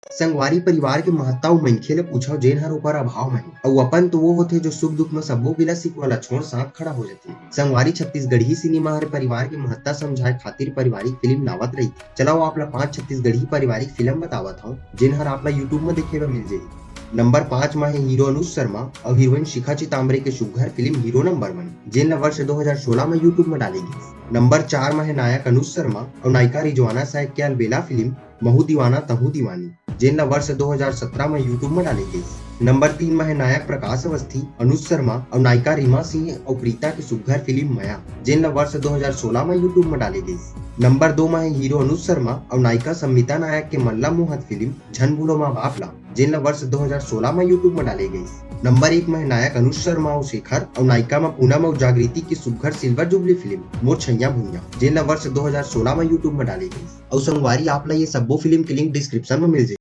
संगवारी परिवार के महत्ता अउ मनखे ले पूछव जेन हर ओकर अभाव में हे अउ अपन तो वो होथे जो सुख दुख में सब्बो गिला सिकवा ला छोड़ साथ खड़ा हो जाथे। संगवारी छत्तीसगढ़ी सिनेमा हर परिवार के महत्ता समझाए खातिर पारिवारिक फिल्म लावत रहिथे। चलाओ आप ला 5 छत्तीसगढ़ी पारिवारिक फिल्म बतावत हूँ जिन हर आप ला यूट्यूब में देखे ला मिल जाही। नंबर 5 में है हीरो अनुज शर्मा और हीरोइन शिखा चिताम्बरे के सुघ्घर फिल्म हीरो नंबर 1 जेन ला वर्ष 2016 में यूट्यूब में डाले गए। नंबर 4 में है नायक अनुज शर्मा और नायिका रिजवाना सैफ के अलबेला फिल्म महू दीवाना तहू दीवानी जेन ला वर्ष 2017 में यूट्यूब में डाले गई। नंबर 3 में है नायक प्रकाश अवस्थी, अनुज शर्मा और नायिका रीमा सिंह और प्रीता की सुघ्घर फिल्म माया जेन ला वर्ष 2016 में यूट्यूब में डाले गई। नंबर 2 में है हीरो अनुज शर्मा और नायिका संमिता नायक के मल्ला मोहत फिल्म झन भूलो माँ बाप जेन ला वर्ष 2016 में यूट्यूब में डाले गई। नंबर 1 में है नायक अनुज शर्मा और शेखर और नायिका में पूनम और जागृति की सुघ्घर सिल्वर जुबली फिल्म मोर छैया भुइयां जेन ला वर्ष 2016 में यूट्यूब में डाली गई। और संगवारी आप ला ये सब्बो फिल्म के लिंक डिस्क्रिप्शन में मिल जाए।